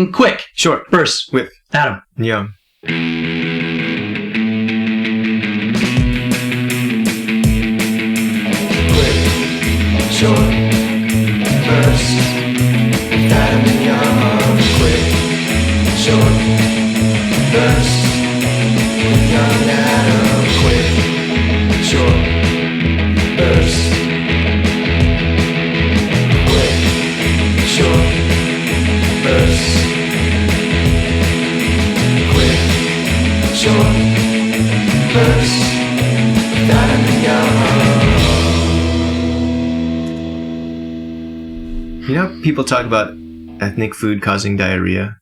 in quick, short bursts with Adam. Yum. Short bursts with Adam and Young. Quick, short bursts with Young and Adam. Quick, short bursts. Quick, short bursts. Quick, short bursts with Adam and Young. You know, people talk about ethnic food causing diarrhea.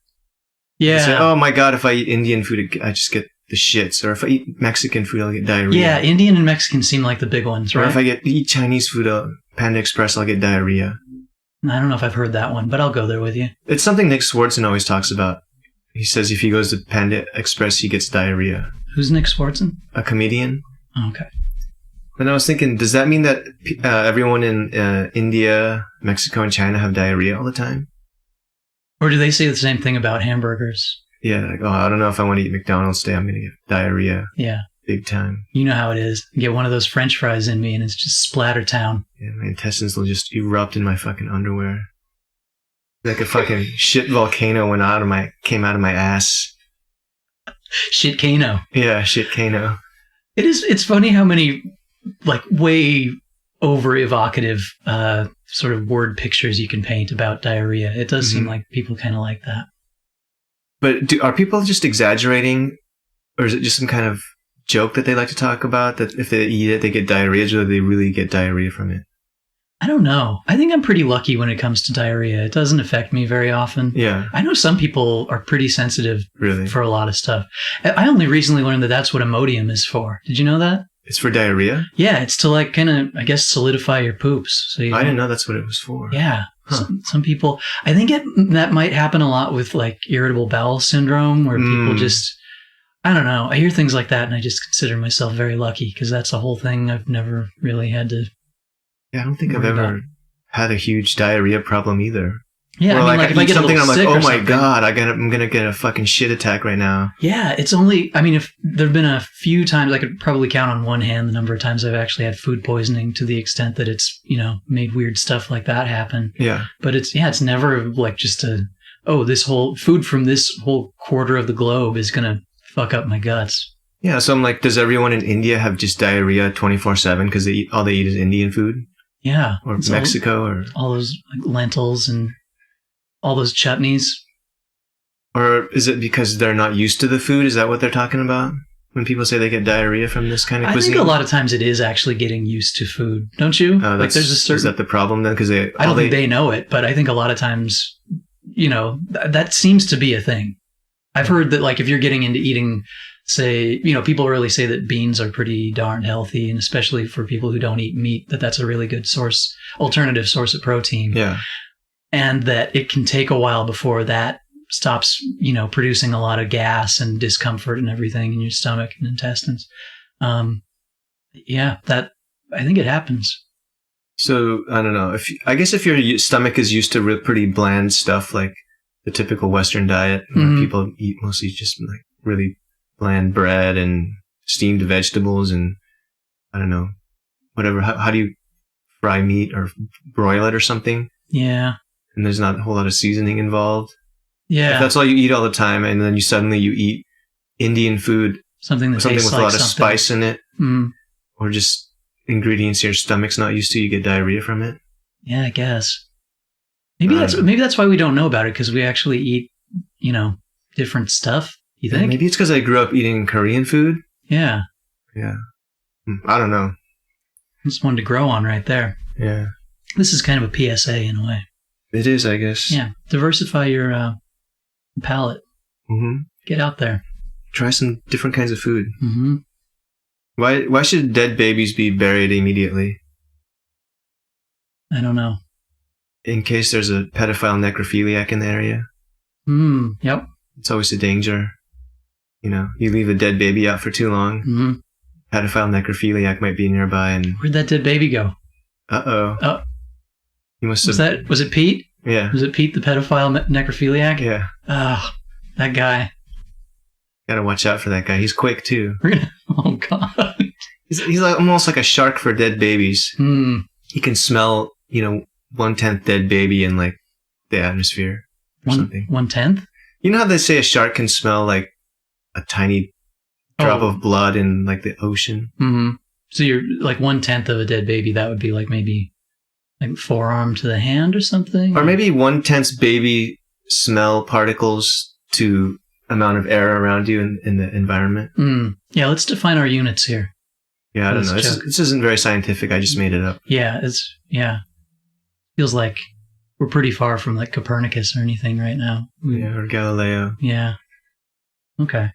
Yeah. They say, oh my god, if I eat Indian food, I just get the shits. Or if I eat Mexican food, I'll get diarrhea. Yeah, Indian and Mexican seem like the big ones, right? Or if I eat Chinese food, Panda Express, I'll get diarrhea. I don't know if I've heard that one, but I'll go there with you. It's something Nick Swartzen always talks about. He says if he goes to Panda Express, he gets diarrhea. Who's Nick Swartzen? A comedian. Okay. And I was thinking, does that mean that everyone in India, Mexico, and China have diarrhea all the time? Or do they say the same thing about hamburgers? Yeah, like, oh, I don't know if I want to eat McDonald's today. I'm going to get diarrhea. Yeah. Big time. You know how it is. Get one of those French fries in me and it's just splatter town. Yeah, my intestines will just erupt in my fucking underwear. Like a fucking shit volcano came out of my ass. Shit-cano. Yeah, shit-cano. It's funny how many, like, way over evocative sort of word pictures you can paint about diarrhea. It does seem like people kind of like that. But are people just exaggerating, or is it just some kind of joke that they like to talk about, that if they eat it, they get diarrhea, or do they really get diarrhea from it? I don't know. I think I'm pretty lucky when it comes to diarrhea. It doesn't affect me very often. Yeah. I know some people are pretty sensitive Really? for a lot of stuff. I only recently learned that that's what Imodium is for. Did you know that? It's for diarrhea? Yeah, it's to like kind of, I guess, solidify your poops. So I didn't know that's what it was for. Yeah. Huh. Some people, I think that might happen a lot with like irritable bowel syndrome, where people just, I don't know. I hear things like that and I just consider myself very lucky because that's a whole thing I've never really had to. Yeah, I don't think I've ever had a huge diarrhea problem either. Yeah, or I mean, like if I eat get something, a I'm little like, sick oh or my something. god, I'm gonna get a fucking shit attack right now. Yeah, it's only, I mean, if there've been a few times, I could probably count on one hand the number of times I've actually had food poisoning to the extent that it's, made weird stuff like that happen. Yeah. But it's never like just this whole food from this whole quarter of the globe is gonna fuck up my guts. Yeah, so I'm like, does everyone in India have just diarrhea 24/7 because all they eat is Indian food? Yeah. Or Mexico, or all those like lentils and all those chutneys. Or is it because they're not used to the food? Is that what they're talking about? When people say they get diarrhea from this kind of cuisine? I think a lot of times it is actually getting used to food, don't you? Like there's a certain... Is that the problem then? Because I don't think they know it, but I think a lot of times, that seems to be a thing. I've heard that like if you're getting into eating, say, people really say that beans are pretty darn healthy, and especially for people who don't eat meat, that's a really good alternative source of protein. Yeah. And that it can take a while before that stops, producing a lot of gas and discomfort and everything in your stomach and intestines. I think it happens. So, I don't know. I guess if your stomach is used to pretty bland stuff, like the typical Western diet, where people eat mostly just like really bland bread and steamed vegetables and, I don't know, whatever. How do you fry meat or broil it or something? Yeah. And there's not a whole lot of seasoning involved. Yeah. If that's all you eat all the time, and then you eat Indian food, something with a lot of spice in it, or just ingredients your stomach's not used to, you get diarrhea from it. Yeah, I guess. Maybe that's why we don't know about it, because we actually eat, different stuff. You think? Maybe it's because I grew up eating Korean food. Yeah. Yeah. I don't know. Just one to grow on right there. Yeah. This is kind of a PSA in a way. It is, I guess. Yeah. Diversify your palate. Mm-hmm. Get out there. Try some different kinds of food. Mm-hmm. Why should dead babies be buried immediately? I don't know. In case there's a pedophile necrophiliac in the area. Yep. It's always a danger. You leave a dead baby out for too long. Mm-hmm. Pedophile necrophiliac might be nearby, and where'd that dead baby go? Uh-oh. Oh. He must have... Was it Pete? Yeah. Was it Pete the pedophile necrophiliac? Yeah. Oh, that guy. Gotta watch out for that guy. He's quick too. Oh God. He's like almost like a shark for dead babies. Hmm. He can smell, 1/10 dead baby in like the atmosphere or something. 1/10? You know how they say a shark can smell like a tiny drop of blood in like the ocean? Mm-hmm. So you're like 1/10 of a dead baby. That would be like maybe like forearm to the hand or something. Or maybe 1/10 baby smell particles to amount of air around you in the environment. Yeah, let's define our units here. Yeah, I don't know. This isn't very scientific. I just made it up. Yeah, feels like we're pretty far from like Copernicus or anything right now. Yeah, or Galileo. Yeah. Okay.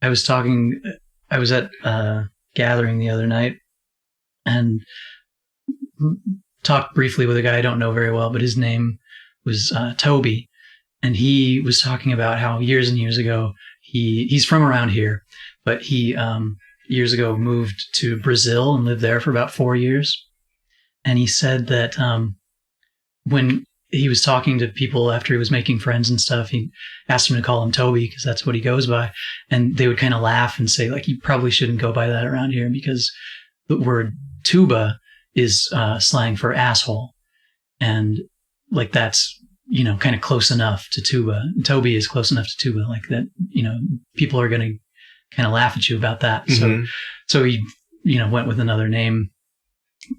I was at a gathering the other night and talked briefly with a guy I don't know very well, but his name was Toby. And he was talking about how years and years ago, he's from around here, but he years ago moved to Brazil and lived there for about 4 years. And he said that when he was talking to people after he was making friends and stuff, he asked him to call him Toby because that's what he goes by. And they would kind of laugh and say, like, you probably shouldn't go by that around here because the word tuba is slang for asshole. And like that's, kind of close enough to tuba. And Toby is close enough to tuba, like that, people are going to kind of laugh at you about that. Mm-hmm. So he, went with another name.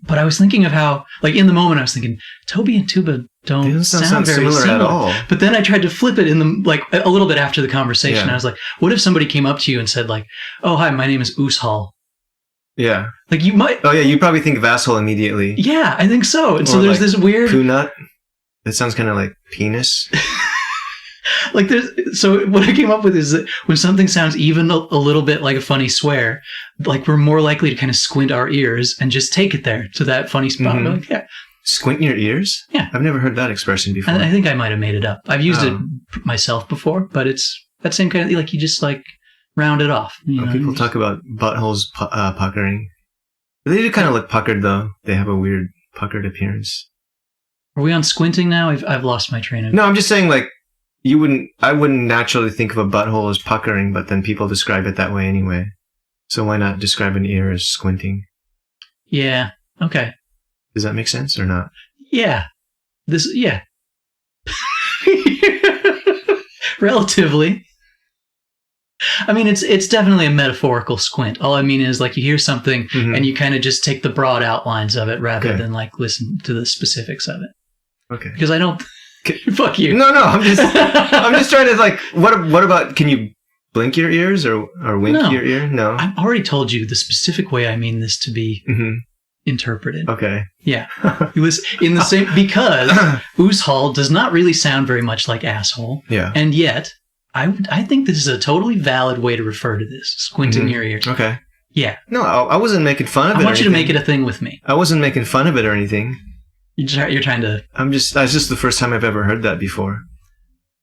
But I was thinking of how, like in the moment, I was thinking Toby and tuba don't sound very similar at all. But then I tried to flip it in the like a little bit after the conversation. Yeah. I was like, what if somebody came up to you and said like, "Oh, hi, my name is Ooshal." Yeah. Like you might. Oh yeah, you probably think of asshole immediately. Yeah, I think so. And Or so there's like this weird poo-nut. That sounds kind of like penis. like so what I came up with is that when something sounds even a little bit like a funny swear, like we're more likely to kind of squint our ears and just take it there to that funny spot. Mm-hmm. We're like, yeah. Squint your ears? Yeah. I've never heard that expression before. I think I might have made it up. I've used it myself before, but it's that same kind of like you just like round it off. People talk about buttholes puckering. They do kind of look puckered though. They have a weird puckered appearance. Are we on squinting now? I've lost my train of. No, I'm just saying like I wouldn't naturally think of a butthole as puckering, but then people describe it that way anyway. So why not describe an ear as squinting? Yeah. Okay. Does that make sense or not? Yeah. Yeah. Relatively. I mean, it's definitely a metaphorical squint. All I mean is like you hear something and you kind of just take the broad outlines of it rather than like listen to the specifics of it. Okay. Because I don't. Fuck you. No. I'm just trying to like. What about? Can you blink your ears or wink your ear? No. I've already told you the specific way I mean this to be interpreted. Okay. Yeah. It was in the same because Ooshal does not really sound very much like asshole. Yeah. And yet, I think this is a totally valid way to refer to this. Squinting your ear. Okay. Yeah. No, I wasn't making fun of it. I want you to make it a thing with me. I wasn't making fun of it or anything. You're trying to. That's just the first time I've ever heard that before.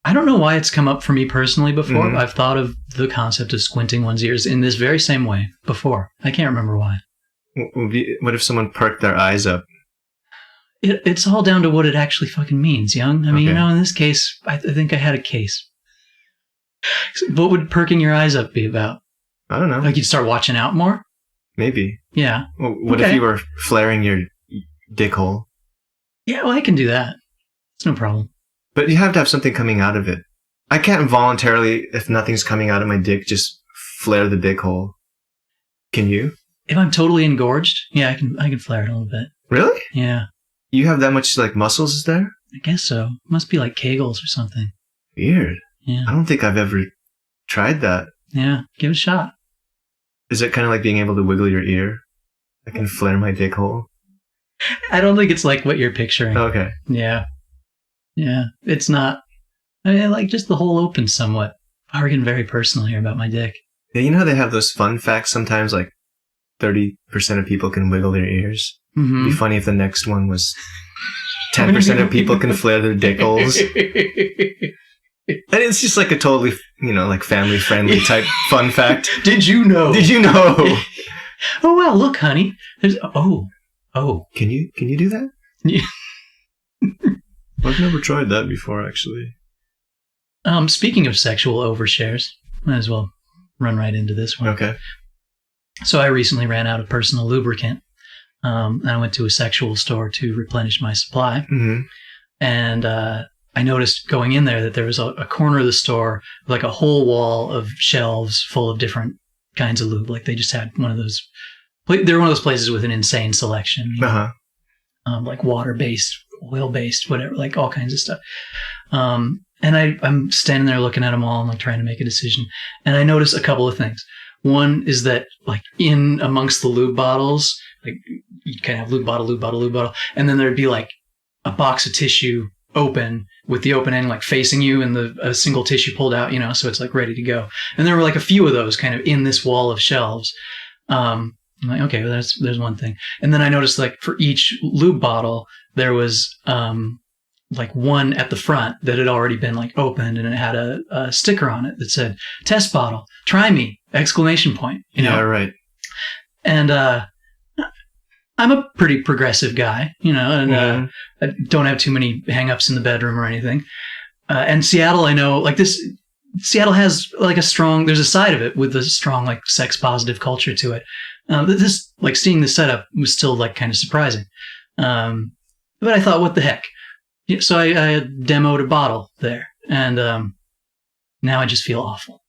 I don't know why it's come up for me personally before. I've thought of the concept of squinting one's ears in this very same way before. I can't remember why. What if someone perked their eyes up? It's all down to what it actually fucking means, young. I mean, in this case, I think I had a case. What would perking your eyes up be about? I don't know. Like you'd start watching out more? Maybe. Yeah. Well, what if you were flaring your dick hole? Yeah, well, I can do that. It's no problem. But you have to have something coming out of it. I can't voluntarily, if nothing's coming out of my dick, just flare the dick hole. Can you? If I'm totally engorged, yeah, I can flare it a little bit. Really? Yeah. You have that much like muscles, is there? I guess so. Must be like Kegels or something. Weird. Yeah. I don't think I've ever tried that. Yeah, give it a shot. Is it kind of like being able to wiggle your ear? I can flare my dick hole. I don't think it's like what you're picturing. Okay. Yeah. Yeah. It's not. I mean, like just the hole opens somewhat. We're getting very personal here about my dick. Yeah, you know how they have those fun facts sometimes, like 30% of people can wiggle their ears? Mm-hmm. It'd be funny if the next one was 10% of people can flare their dick holes. And it's just like a totally, like family-friendly type fun fact. Did you know? Did you know? Oh, wow, look, honey. There's... Oh. Can you do that? I've never tried that before, actually. Speaking of sexual overshares, might as well run right into this one. Okay. So I recently ran out of personal lubricant. And I went to a sexual store to replenish my supply. Mm-hmm. And I noticed going in there that there was a corner of the store, like a whole wall of shelves full of different kinds of lube. Like they just had one of those. They're one of those places with an insane selection. You know? Like water-based, oil-based, whatever, like all kinds of stuff. And I'm standing there looking at them all and like trying to make a decision. And I noticed a couple of things. One is that like in amongst the lube bottles, like you kind of have lube bottle. And then there'd be like a box of tissue open with the open end like facing you and a single tissue pulled out, you know, so it's like ready to go. And there were like a few of those kind of in this wall of shelves. I'm like, okay, well, there's one thing. And then I noticed like for each lube bottle, there was like one at the front that had already been like opened and it had a sticker on it that said, test bottle, try me, ! You know? Yeah, right. And I'm a pretty progressive guy, you know, and I don't have too many hang-ups in the bedroom or anything. And Seattle, I know, like Seattle has like there's a side of it with a strong like sex-positive culture to it. This, like seeing the setup was still like kind of surprising. But I thought, what the heck? Yeah, so I demoed a bottle there, and now I just feel awful.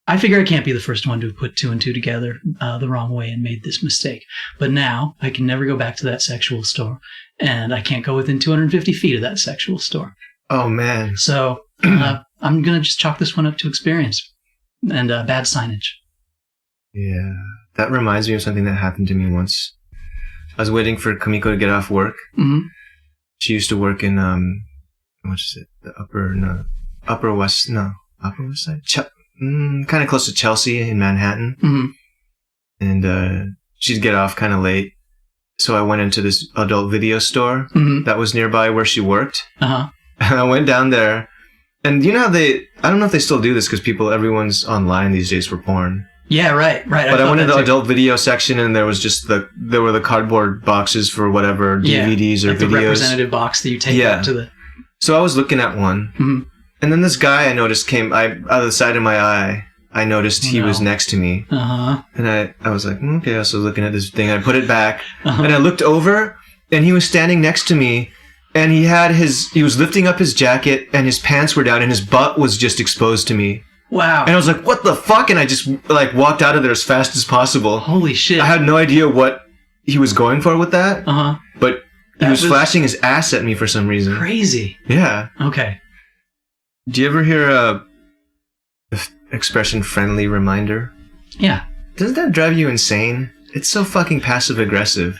I figure I can't be the first one to have put two and two together the wrong way and made this mistake. But now I can never go back to that sexual store, and I can't go within 250 feet of that sexual store. Oh, man. So I'm going to just chalk this one up to experience and bad signage. Yeah. That reminds me of something that happened to me once. I was waiting for Kamiko to get off work. Mm-hmm. She used to work in, what is it? The Upper West Side? Kind of close to Chelsea in Manhattan. Mm-hmm. And she'd get off kind of late. So I went into this adult video store that was nearby where she worked. Uh-huh. And I went down there. And you know how I don't know if they still do this because everyone's online these days for porn. Yeah, right. But I went into the adult video section and there was just there were the cardboard boxes for whatever DVDs or like videos. The representative box that you take up to the... So I was looking at one. Mm-hmm. And then this guy I noticed came out of the side of my eye. I noticed he was next to me. Uh-huh. And I was like, okay, I was looking at this thing. I put it back. Uh-huh. And I looked over and he was standing next to me. And he was lifting up his jacket and his pants were down and his butt was just exposed to me. Wow. And I was like, what the fuck? And I just like walked out of there as fast as possible. Holy shit. I had no idea what he was going for with that. Uh-huh. But he was flashing his ass at me for some reason. Crazy. Yeah. Okay. Do you ever hear the expression friendly reminder? Yeah. Doesn't that drive you insane? It's so fucking passive aggressive.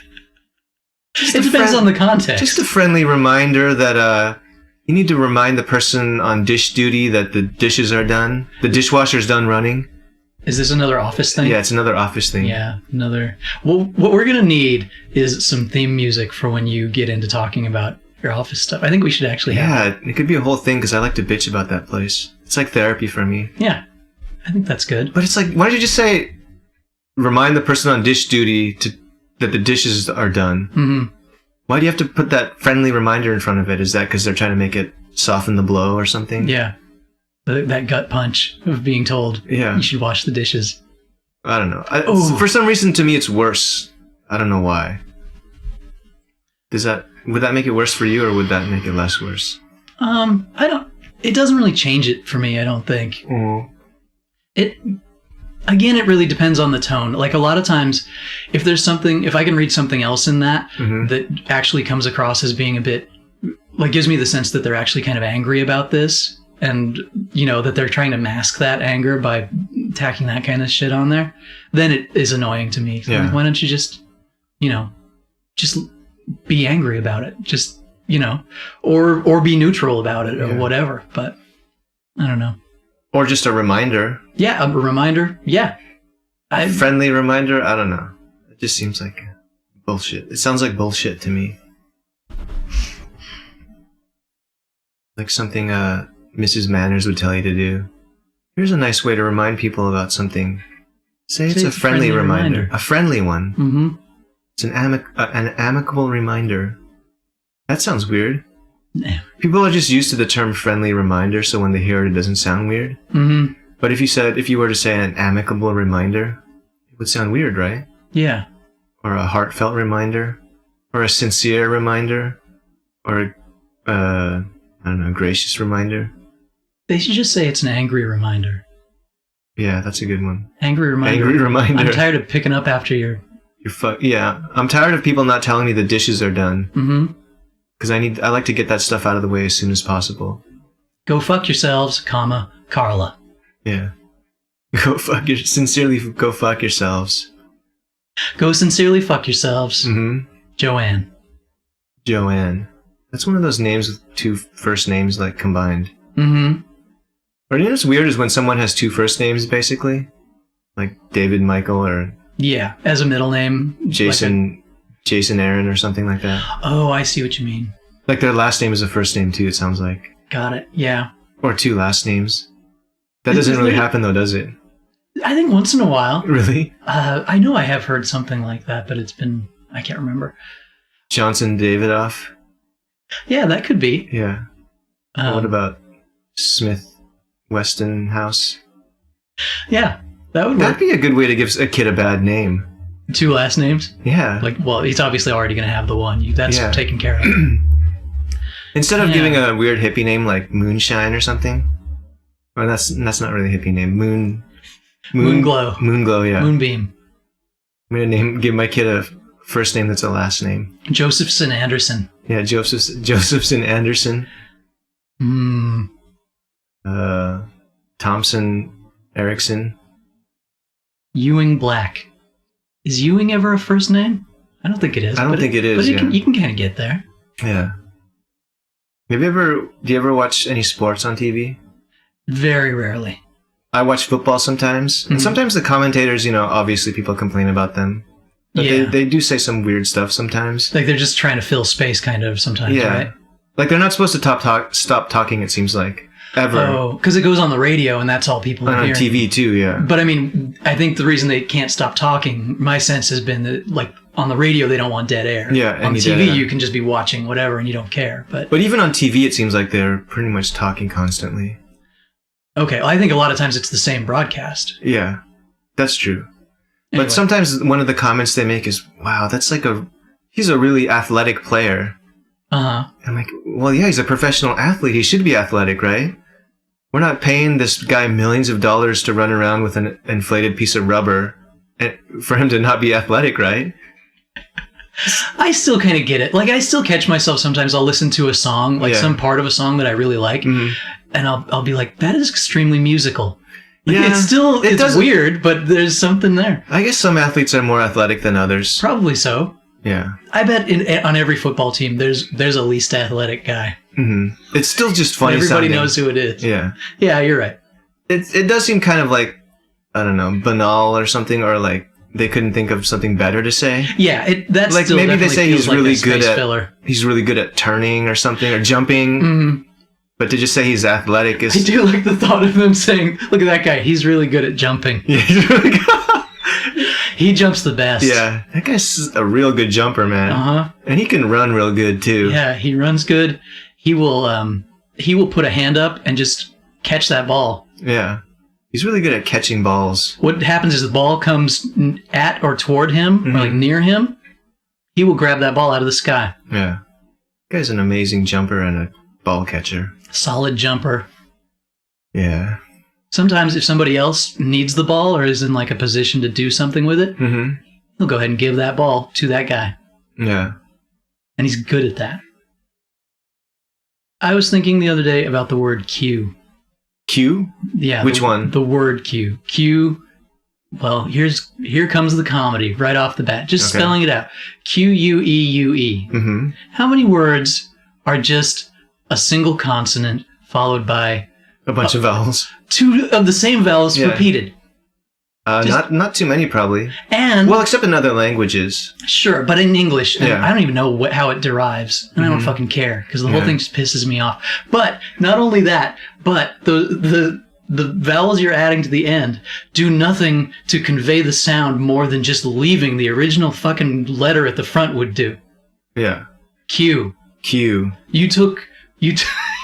It depends on the context. Just a friendly reminder that you need to remind the person on dish duty that the dishes are done. The dishwasher's done running. Is this another office thing? Yeah, it's another office thing. Yeah, another... Well, what we're going to need is some theme music for when you get into talking about your office stuff. I think we should actually have it could be a whole thing because I like to bitch about that place. It's like therapy for me. Yeah, I think that's good. But it's like, why don't you just say, remind the person on dish duty that the dishes are done? Mm-hmm. Why do you have to put that friendly reminder in front of it? Is that because they're trying to make it soften the blow or something? Yeah. That gut punch of being told you should wash the dishes. I don't know. For some reason, to me, it's worse. I don't know why. Would that make it worse for you or would that make it less worse? It doesn't really change it for me, I don't think. Mm. Again, it really depends on the tone. Like a lot of times, if I can read something else in that that actually comes across as being a bit, like gives me the sense that they're actually kind of angry about this and, you know, that they're trying to mask that anger by tacking that kind of shit on there, then it is annoying to me. Yeah. Like, why don't you just be angry about it? Just, you know, or be neutral about it or whatever. But I don't know. Or just a reminder. Yeah, a reminder. Yeah. Friendly reminder? I don't know. It just seems like bullshit. It sounds like bullshit to me. Like something Mrs. Manners would tell you to do. Here's a nice way to remind people about something. Say it's a friendly reminder. A friendly one. Mm-hmm. It's an amicable reminder. That sounds weird. People are just used to the term friendly reminder, so when they hear it, it doesn't sound weird. Mm-hmm. But if you were to say an amicable reminder, it would sound weird, right? Yeah. Or a heartfelt reminder, or a sincere reminder, or I don't know, gracious reminder. They should just say it's an angry reminder. Yeah, that's a good one. Angry reminder. Angry reminder. I'm tired of picking up after your... Yeah, I'm tired of people not telling me the dishes are done. Mm-hmm. Because I like to get that stuff out of the way as soon as possible. Go fuck yourselves, comma, Carla. Yeah. Sincerely go fuck yourselves. Go sincerely fuck yourselves. Mm-hmm. Joanne. Joanne. That's one of those names with two first names, like, combined. Mm-hmm. Or you know what's weird is when someone has two first names, basically? Like David Michael or... Yeah, as a middle name. Jason Aaron or something like that. Oh, I see what you mean. Like their last name is a first name, too, it sounds like. Got it, yeah. Or two last names. That doesn't really happen, though, does it? I think once in a while. Really? I know I have heard something like that, but it's been... I can't remember. Johnson Davidoff? Yeah, that could be. Yeah. What about Smith Westonhouse? Yeah, that would work. That'd be a good way to give a kid a bad name. Two last names? Yeah. Like, well, he's obviously already going to have the one. That's taken care of. Instead of giving a weird hippie name like Moonshine or something. Well, that's not really a hippie name. Moonglow. Moonglow, yeah. Moonbeam. I'm gonna give my kid a first name that's a last name. Josephson Anderson. Yeah, Josephson Anderson. Thompson Erickson. Ewing Black. Is Ewing ever a first name? I don't think it is. I don't think it is. But you can kind of get there. Yeah. Do you ever watch any sports on TV? Very rarely. I watch football sometimes. And sometimes the commentators, obviously people complain about them. But they do say some weird stuff sometimes. Like they're just trying to fill space kind of sometimes, right? Like they're not supposed to stop talking, it seems like. Ever. Oh, because it goes on the radio and that's all people are hearing. On TV too, yeah. But I mean, I think the reason they can't stop talking, my sense has been that, like, on the radio they don't want dead air. Yeah, on TV you can just be watching whatever and you don't care. But even on TV it seems like they're pretty much talking constantly. Okay, well, I think a lot of times it's the same broadcast. Yeah, that's true. Anyway. But sometimes one of the comments they make is, wow, he's a really athletic player. Uh-huh. I'm like, well, yeah, he's a professional athlete. He should be athletic, right? We're not paying this guy millions of dollars to run around with an inflated piece of rubber for him to not be athletic, right? I still kind of get it. Like, I still catch myself sometimes. I'll listen to a song, like some part of a song that I really like, and I'll be like, that is extremely musical. Like, it's weird, but there's something there. I guess some athletes are more athletic than others. Probably so. Yeah. I bet on every football team, there's a least athletic guy. Mm-hmm. It's still just funny Everybody sounding. knows who it is. Yeah. Yeah, you're right. It does seem kind of like, I don't know, banal or something, or like they couldn't think of something better to say. Yeah, that's like still maybe they say he's like really good at filler. He's really good at turning or something or jumping. Mm-hmm. But to just say he's athletic is... I do like the thought of them saying, look at that guy, he's really good at jumping. Yeah, he's really good. He jumps the best. Yeah, that guy's a real good jumper, man. Uh-huh. And he can run real good, too. Yeah, he runs good. He will put a hand up and just catch that ball. Yeah. He's really good at catching balls. What happens is the ball comes at or toward him, or like near him, he will grab that ball out of the sky. Yeah. That guy's an amazing jumper and a ball catcher. Solid jumper. Yeah. Sometimes if somebody else needs the ball or is in like a position to do something with it, he'll go ahead and give that ball to that guy. Yeah. And he's good at that. I was thinking the other day about the word cue. Cue? Yeah. Which one? The word cue. Cue. Well, here comes the comedy right off the bat. Just spelling it out. Queue. Mm-hmm. How many words are just a single consonant followed by a bunch of vowels? Two of the same vowels repeated. Not too many, probably. And well, except in other languages. Sure, but in English, and I don't even know how it derives, and I don't fucking care because the whole thing just pisses me off. But not only that, but the vowels you're adding to the end do nothing to convey the sound more than just leaving the original fucking letter at the front would do. Yeah. Q. Q. You took You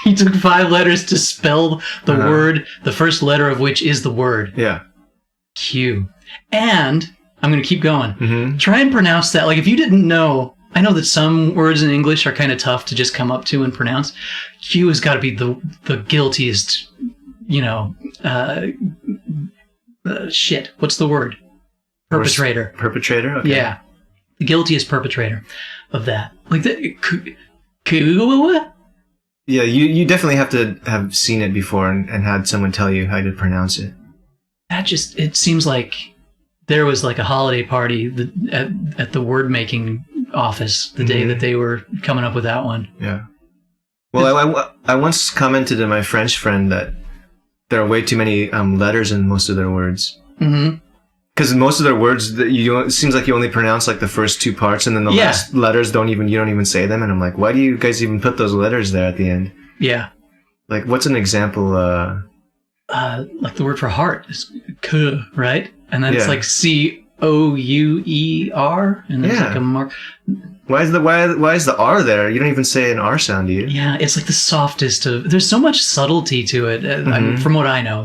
you took 5 letters to spell the word, the first letter of which is the word. Yeah. Q. And I'm going to keep going. Mm-hmm. Try and pronounce that. Like, if you didn't know, I know that some words in English are kind of tough to just come up to and pronounce. Q has got to be the guiltiest, shit. What's the word? Perpetrator. Perpetrator? Okay. Yeah. The guiltiest perpetrator of that. Like that. Yeah, you definitely have to have seen it before and had someone tell you how to pronounce it. It seems like there was like a holiday party at the word making office the day that they were coming up with that one. Yeah. Well, I once commented to my French friend that there are way too many letters in most of their words. Mm-hmm. Because most of their words, it seems like you only pronounce like the first 2 parts, and then the last letters you don't even say them. And I'm like, why do you guys even put those letters there at the end? Yeah. Like, what's an example? Like the word for heart is K, right? And then it's like COUER, and there's like a mark. Why is the R there? You don't even say an R sound, do you? Yeah, it's like the softest of. There's so much subtlety to it. I mean, from what I know,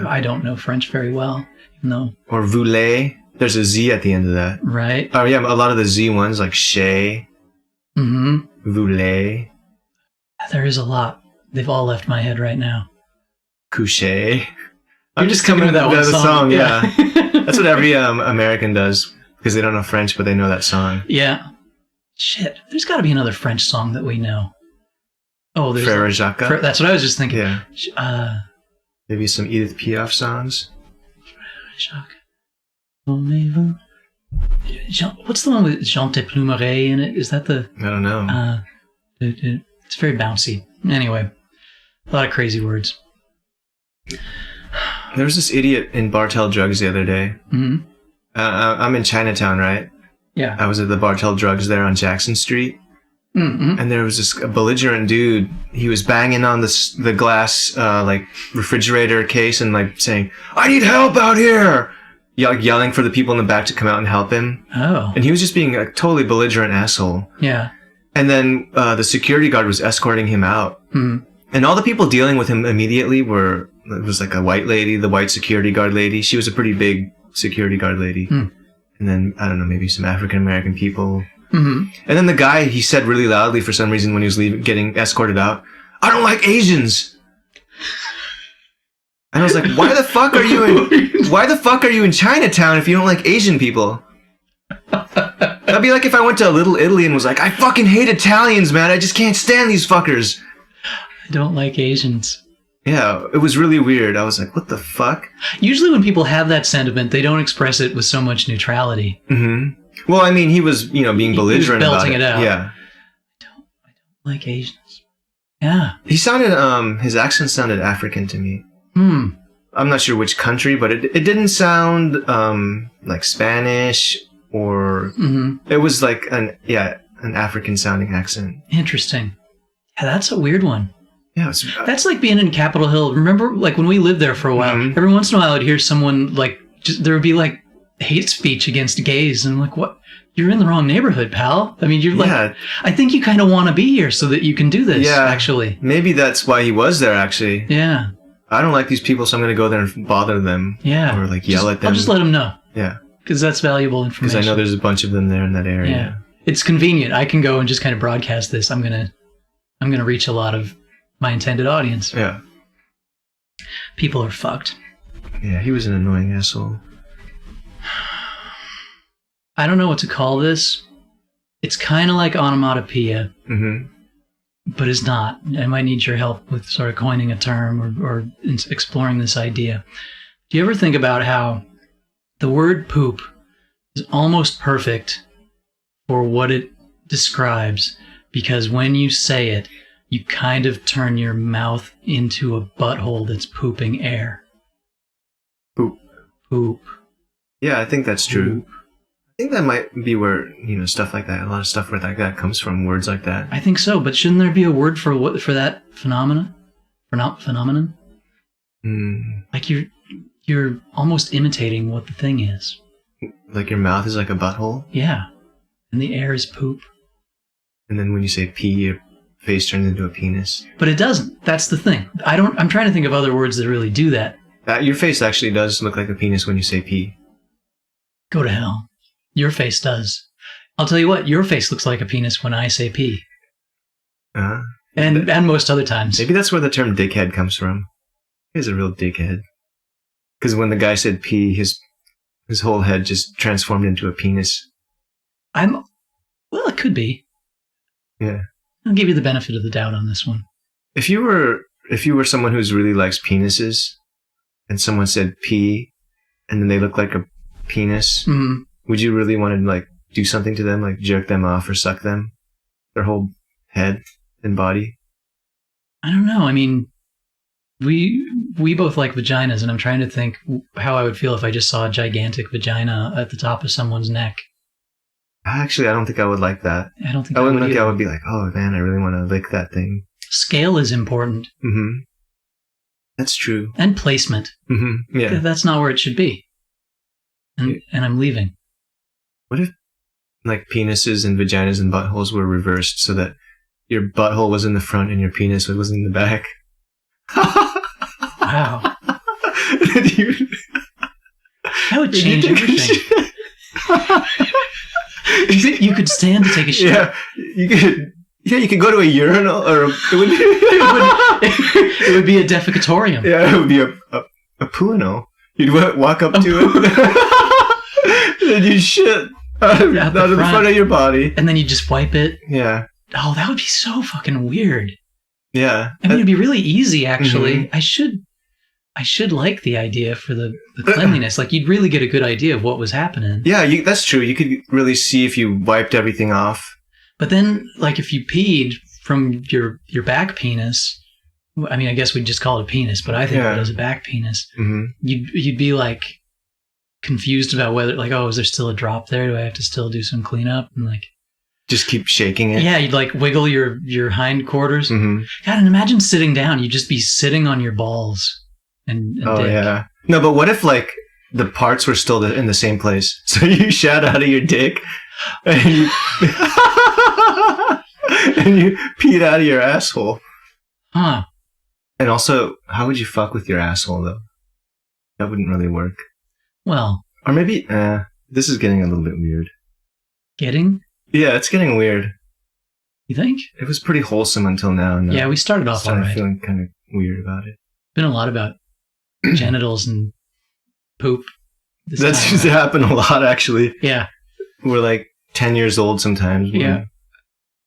I don't know French very well. No. Or voulez. There's a Z at the end of that. Right. Oh yeah, a lot of the Z ones like chez. Mm-hmm. Voulez. There is a lot. They've all left my head right now. Coucher. I'm just coming with that one song. Yeah. That's what every American does because they don't know French, but they know that song. Yeah. Shit. There's got to be another French song that we know. Oh, there's Frère Jacques. That's what I was just thinking. Yeah. Maybe some Edith Piaf songs. Jacques. What's the one with Jean te Plumeray in it? Is that the... I don't know. It's very bouncy. Anyway, a lot of crazy words. There was this idiot in Bartell Drugs the other day. Mm-hmm. I'm in Chinatown, right? Yeah. I was at the Bartell Drugs there on Jackson Street. Mm-hmm. And there was this belligerent dude. He was banging on the glass refrigerator case and like saying, "I need help out here!" Yelling for the people in the back to come out and help him. Oh. And he was just being a totally belligerent asshole. Yeah. And then the security guard was escorting him out. Mm-hmm. And all the people dealing with him immediately it was like a white lady, the white security guard lady. She was a pretty big security guard lady. Mm. And then, I don't know, maybe some African American people. Mm-hmm. And then the guy, he said really loudly for some reason when he was getting escorted out, "I don't like Asians." And I was like, why the fuck are you in Chinatown if you don't like Asian people? That'd be like if I went to Little Italy and was like, "I fucking hate Italians, man. I just can't stand these fuckers. I don't like Asians." Yeah, it was really weird. I was like, what the fuck? Usually when people have that sentiment, they don't express it with so much neutrality. Mm-hmm. Well, I mean, he was, being belligerent about it. He was belting it out. Yeah. I don't like Asians. Yeah. He sounded, his accent sounded African to me. Hmm. I'm not sure which country, but it didn't sound, like Spanish or, it was like an African sounding accent. Interesting. Yeah, that's a weird one. Yeah, that's like being in Capitol Hill. Remember, like when we lived there for a while, every once in a while I'd hear someone there would be like hate speech against gays, and I'm like, what? You're in the wrong neighborhood, pal. I mean, you're like, I think you kind of want to be here so that you can do this. Yeah, actually, maybe that's why he was there. Actually, yeah. I don't like these people, so I'm going to go there and bother them. Yeah, or like yell at them. I'll just let them know. Yeah, because that's valuable information. Because I know there's a bunch of them there in that area. Yeah, it's convenient. I can go and just kind of broadcast this. I'm gonna reach a lot of my intended audience. Yeah. People are fucked. Yeah, he was an annoying asshole. I don't know what to call this. It's kind of like onomatopoeia, but it's not. I might need your help with sort of coining a term or exploring this idea. Do you ever think about how the word poop is almost perfect for what it describes? Because when you say it, you kind of turn your mouth into a butthole that's pooping air. Poop. Poop. Yeah, I think that's true. Poop. I think that might be where, stuff like that, a lot of stuff where that comes from, words like that. I think so, but shouldn't there be a word for that phenomenon? Phenomenon? Like you're almost imitating what the thing is. Like your mouth is like a butthole? Yeah. And the air is poop. And then when you say pee, you're face turns into a penis. But it doesn't. That's the thing. I'm trying to think of other words that really do that. Your face actually does look like a penis when you say pee. Go to hell. Your face does. I'll tell you what, your face looks like a penis when I say pee. And most other times. Maybe that's where the term dickhead comes from. He's a real dickhead. Because when the guy said pee, his whole head just transformed into a penis. Well, it could be. Yeah. I'll give you the benefit of the doubt on this one. If you were someone who really likes penises, and someone said pee, and then they look like a penis, would you really want to like do something to them, like jerk them off or suck them, their whole head and body? I don't know. I mean, we both like vaginas, and I'm trying to think how I would feel if I just saw a gigantic vagina at the top of someone's neck. Actually, I don't think I would like that. I don't think I wouldn't would think either. I would be like, oh man, I really want to lick that thing. Scale is important. Mm-hmm. That's true. And placement. Mm-hmm. Yeah. That's not where it should be. And I'm leaving. What if like penises and vaginas and buttholes were reversed so that your butthole was in the front and your penis was in the back? Wow. That would change everything. You think you could stand to take a shit? Yeah, you could. Yeah, you could go to a urinal, or it would be a defecatorium. Yeah, it would be a poo-inal. You'd walk up to it, and then you'd shit out of the front of your body, and then you just wipe it. Yeah. Oh, that would be so fucking weird. Yeah. I mean, it'd be really easy, actually. Mm-hmm. I should like the idea for the cleanliness. Like, you'd really get a good idea of what was happening. Yeah, that's true. You could really see if you wiped everything off. But then, like, if you peed from your back penis, I mean, I guess we'd just call it a penis, but I think of it as a back penis. Mm-hmm. You'd be, like, confused about whether, like, oh, is there still a drop there? Do I have to still do some cleanup? And, like... just keep shaking it. Yeah, you'd, like, wiggle your hindquarters. Mm-hmm. God, and imagine sitting down. You'd just be sitting on your balls. And oh, dick. Yeah. No, but what if, like, the parts were still in the same place? So you shat out of your dick, and you, and you peed out of your asshole. Huh. And also, how would you fuck with your asshole, though? That wouldn't really work. Well. Or maybe, this is getting a little bit weird. Getting? Yeah, it's getting weird. You think? It was pretty wholesome until now. And yeah, we started off all right. Feeling kind of weird about it. Been a lot about genitals and poop. That's used to happen a lot, actually. Yeah. We're like 10 years old sometimes. Yeah.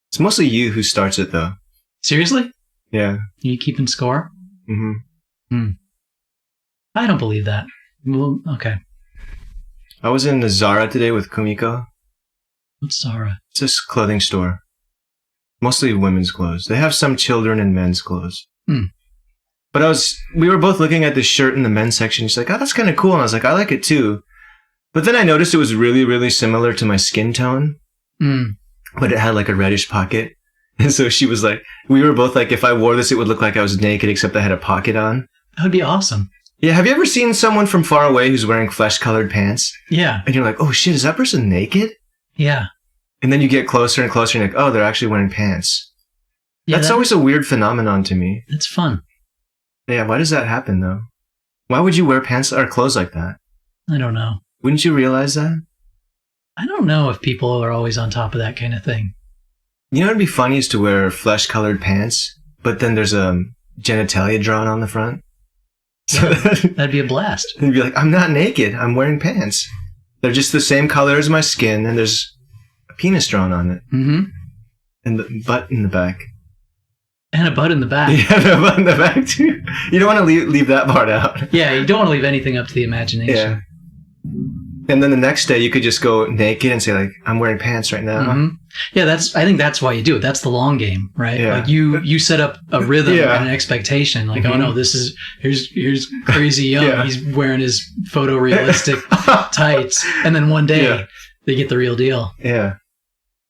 It's mostly you who starts it, though. Seriously? Yeah. You keeping score? Mm-hmm. I don't believe that. Well, okay. I was in the Zara today with Kumiko. What's Zara? It's a clothing store. Mostly women's clothes. They have some children and men's clothes. But we were both looking at this shirt in the men's section. She's like, oh, that's kind of cool. And I was like, I like it too. But then I noticed it was really, really similar to my skin tone. But it had like a reddish pocket. And so she was like, we were both like, if I wore this, it would look like I was naked, except I had a pocket on. That would be awesome. Yeah. Have you ever seen someone from far away who's wearing flesh-colored pants? Yeah. And you're like, oh shit, is that person naked? Yeah. And then you get closer and closer and you're like, oh, they're actually wearing pants. Yeah, that's always a weird phenomenon to me. It's fun. Yeah, why does that happen, though? Why would you wear pants or clothes like that? I don't know. Wouldn't you realize that? I don't know if people are always on top of that kind of thing. You know what would be funny is to wear flesh-colored pants, but then there's a genitalia drawn on the front. So that'd be a blast. And you'd be like, I'm not naked. I'm wearing pants. They're just the same color as my skin, and there's a penis drawn on it. Mm-hmm. And the butt in the back. And a butt in the back. Yeah, the butt in the back, too. You don't want to leave that part out. Yeah, you don't want to leave anything up to the imagination. Yeah. And then the next day, you could just go naked and say, like, I'm wearing pants right now. Mm-hmm. Yeah, I think that's why you do it. That's the long game, right? Yeah. Like, you set up a rhythm and an expectation. Like, oh, no, here's Crazy Young. Yeah. He's wearing his photorealistic tights. And then one day, they get the real deal. Yeah.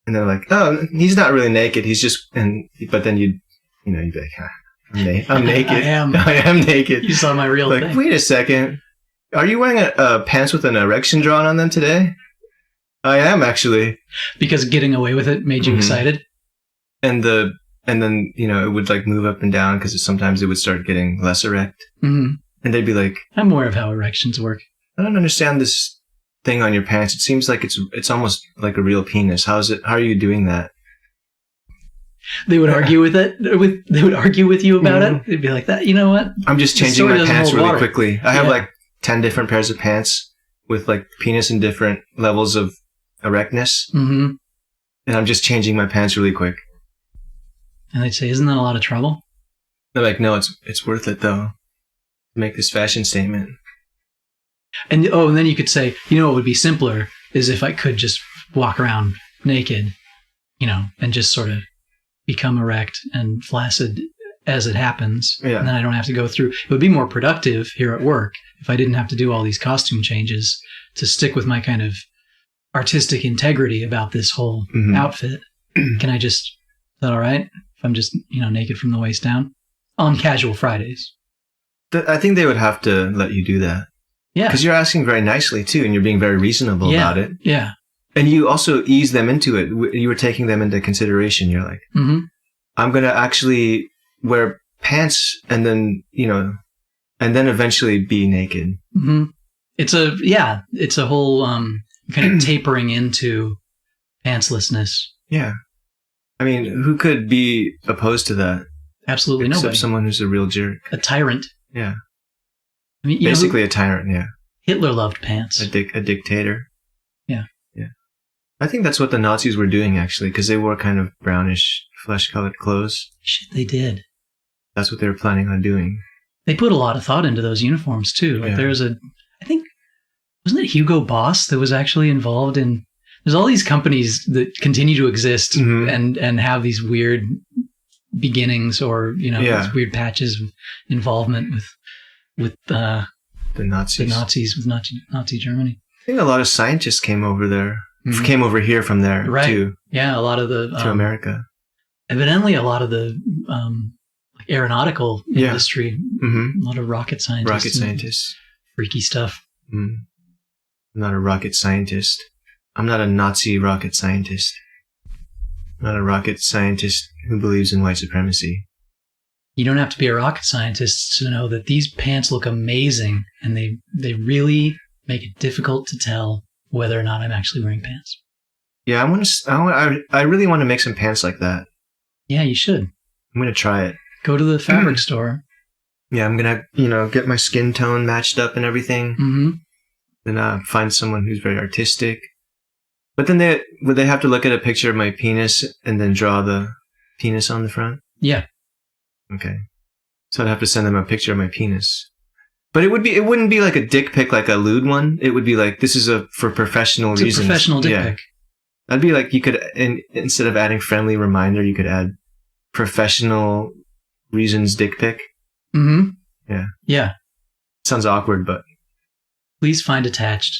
And they're like, oh, he's not really naked. He's just... But then you'd be like, I'm naked. I am naked. You saw my real thing. Wait a second. Are you wearing a pants with an erection drawn on them today? I am, actually. Because getting away with it made you excited? And the and then, it would like move up and down because sometimes it would start getting less erect. Mm-hmm. And they'd be like, I'm aware of how erections work. I don't understand this thing on your pants. It seems like it's almost like a real penis. How are you doing that? They would argue with it. They would argue with you about it. They'd be like, "That, you know what? I'm just The changing story my doesn't pants hold really water." quickly. I have Yeah. like 10 different pairs of pants with like penis in different levels of erectness. Mm-hmm. And I'm just changing my pants really quick. And they'd say, "Isn't that a lot of trouble?" They're like, no, it's worth it though. Make this fashion statement. And then you could say, what would be simpler is if I could just walk around naked, and just sort of become erect and flaccid as it happens. Yeah. And then I don't have to go through. It would be more productive here at work if I didn't have to do all these costume changes to stick with my kind of artistic integrity about this whole outfit. Can I just, is that all right? If I'm just, naked from the waist down on casual Fridays. I think they would have to let you do that. Yeah. Because you're asking very nicely too, and you're being very reasonable about it. Yeah. And you also ease them into it. You were taking them into consideration. You're like, I'm going to actually wear pants and then, and then eventually be naked. Mm-hmm. It's a whole kind of tapering into pantslessness. Yeah. I mean, who could be opposed to that? Absolutely Except nobody. someone who's a real jerk. A tyrant. Yeah. I mean, basically a tyrant, yeah. Hitler loved pants. A dictator. Yeah. Yeah. I think that's what the Nazis were doing, actually, because they wore kind of brownish, flesh-colored clothes. Shit, they did. That's what they were planning on doing. They put a lot of thought into those uniforms, too. Like Yeah. I think, wasn't it Hugo Boss that was actually involved in, there's all these companies that continue to exist and have these weird beginnings or, these weird patches of involvement with the Nazis. with Nazi Germany. I think a lot of scientists came over there, came over here from there, too. Yeah, a lot of the... to America. Evidently, a lot of the aeronautical industry, a lot of rocket scientists. Rocket scientists. Freaky stuff. I'm not a rocket scientist. I'm not a Nazi rocket scientist. I'm not a rocket scientist who believes in white supremacy. You don't have to be a rocket scientist to know that these pants look amazing, and they really make it difficult to tell whether or not I'm actually wearing pants. Yeah, I really want to make some pants like that. Yeah, you should. I'm going to try it. Go to the fabric store. Yeah, I'm going to, get my skin tone matched up and everything. Mm-hmm. Then find someone who's very artistic. But then would they have to look at a picture of my penis and then draw the penis on the front? Yeah. Okay. So I'd have to send them a picture of my penis. But it wouldn't be like a dick pic, like a lewd one. It would be like, this is for professional reasons. It's a professional dick pic. That'd be like, you could, instead of adding friendly reminder, you could add professional reasons dick pic. Mm-hmm. Yeah. Yeah. Sounds awkward, but. Please find attached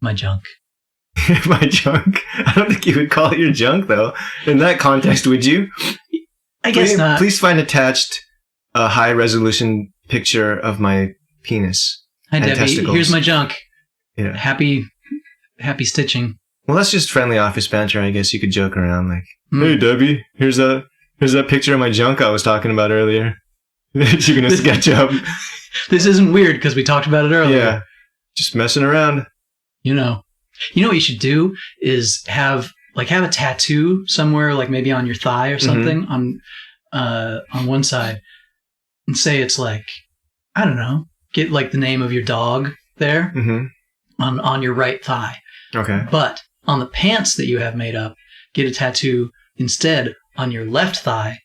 my junk. My junk? I don't think you would call it your junk, though. In that context, would you? I guess not. Please find attached a high-resolution picture of my penis. Hi, and Debbie. testicles. Here's my junk. Yeah. Happy stitching. Well, that's just friendly office banter. I guess you could joke around like, "Hey, Debbie, here's that picture of my junk I was talking about earlier." That you're gonna sketch up. This isn't weird because we talked about it earlier. Yeah, just messing around. You know what you should do is have a tattoo somewhere, like maybe on your thigh or something on one side, and say it's like, I don't know, get like the name of your dog there on your right thigh. Okay. But on the pants that you have made up, get a tattoo instead on your left thigh,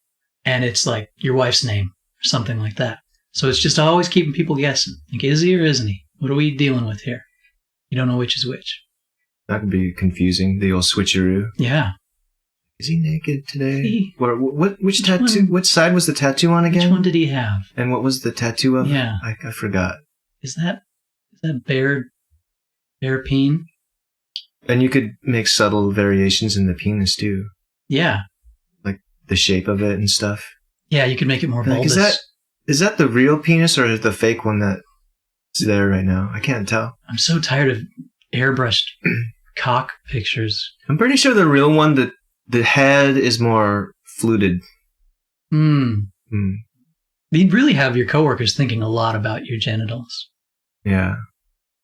and it's like your wife's name or something like that. So it's just always keeping people guessing. Like, is he or isn't he? What are we dealing with here? You don't know which is which. That could be confusing. The old switcheroo. Yeah. Is he naked today? He, which tattoo? one? Which side was the tattoo on again? Which one did he have? And what was the tattoo of? Yeah. I forgot. Is that bear peen? And you could make subtle variations in the penis too. Yeah. Like the shape of it and stuff. Yeah, you could make it more bulbous. Like, is that the real penis or is the fake one that's there right now? I can't tell. I'm so tired of airbrushed cock pictures. I'm pretty sure the real one, the head is more fluted. Hmm. Mm. You'd really have your coworkers thinking a lot about your genitals, Yeah.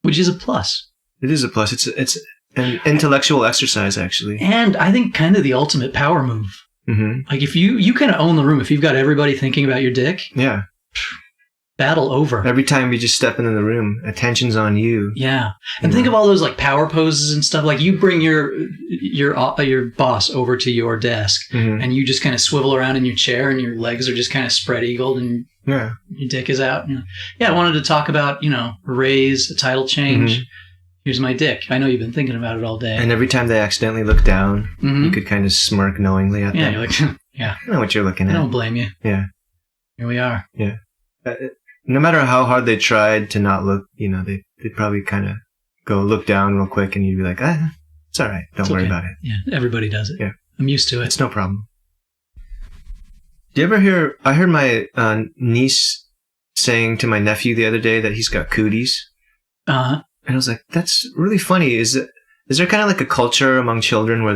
which is a plus. It is a plus. It's an intellectual exercise, actually. And I think kind of the ultimate power move. Mm-hmm. Like if you kind of own the room, if you've got everybody thinking about your dick, Yeah. battle over. Every time you just step into the room, attention's on you. Yeah. And think of all those like power poses and stuff. Like you bring your boss over to your desk and you just kind of swivel around in your chair and your legs are just kind of spread eagled and Yeah. your dick is out. Yeah, I wanted to talk about, a raise, a title change. Here's my dick. I know you've been thinking about it all day. And every time they accidentally look down, you could kind of smirk knowingly at them. Yeah, you're like, yeah. I know what you're looking I at. don't blame you. Yeah. Here we are. Yeah. No matter how hard they tried to not look, they'd probably kind of go look down real quick and you'd be like, it's all right. Don't worry about it. Yeah, everybody does it. Yeah. I'm used to it. It's no problem. Do you ever hear, I heard my niece saying to my nephew the other day that he's got cooties. Uh-huh. And I was like, that's really funny. Is there kind of like a culture among children where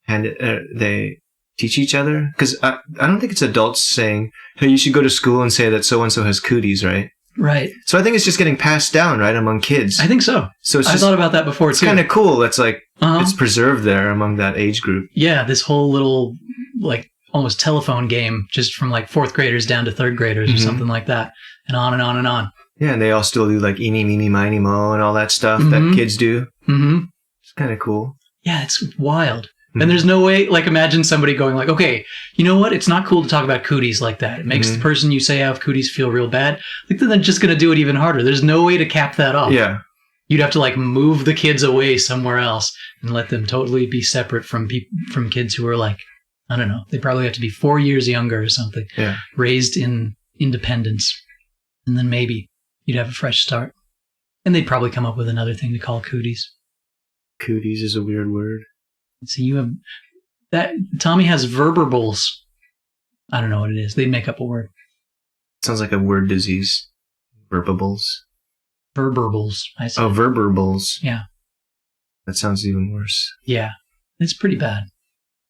they teach each other? Because I don't think it's adults saying, hey, you should go to school and say that so-and-so has cooties, right? Right. So I think it's just getting passed down, right, among kids. I think so. So I thought about that before, it's too. kind of cool. It's like, Uh-huh. it's preserved there among that age group. Yeah, this whole little, like, almost telephone game, just from like 4th graders down to 3rd graders or something like that. And on and on and on. Yeah, and they all still do like eeny, meeny, miny, mo and all that stuff that kids do. Mm-hmm. It's kind of cool. Yeah, it's wild. And there's no way, like, imagine somebody going like, okay, you know what? It's not cool to talk about cooties like that. It makes the person you say have cooties feel real bad. Like, then they're just going to do it even harder. There's no way to cap that off. Yeah. You'd have to, like, move the kids away somewhere else and let them totally be separate from kids who are, like, I don't know. They probably have to be 4 years younger or something. Yeah. Raised in independence. And then maybe you'd have a fresh start. And they'd probably come up with another thing to call cooties. Cooties is a weird word. So you have that. Tommy has verberbles. I don't know what it is. They'd make up a word. Sounds like a word disease. Verbables. Verberbles. I said. Oh, verberbles. Yeah. That sounds even worse. Yeah. It's pretty bad.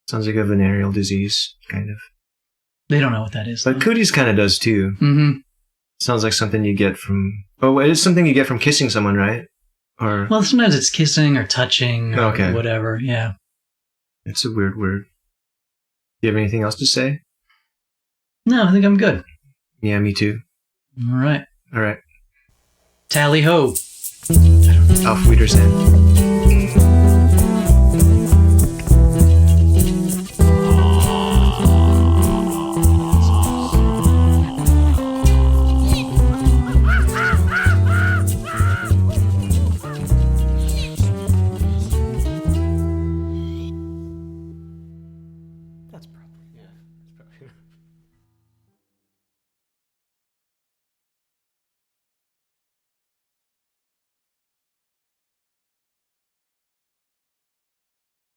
Sounds like a venereal disease, kind of. They don't know what that is. But cooties kind of does too. Mm-hmm. Sounds like something you get from... Oh, it is something you get from kissing someone, right? Or Well, sometimes it's kissing or touching or Okay. whatever. Yeah. It's a weird word. Do you have anything else to say? No, I think I'm good. Yeah, me too. All right. All right. Tally ho. Auf Wiedersehen.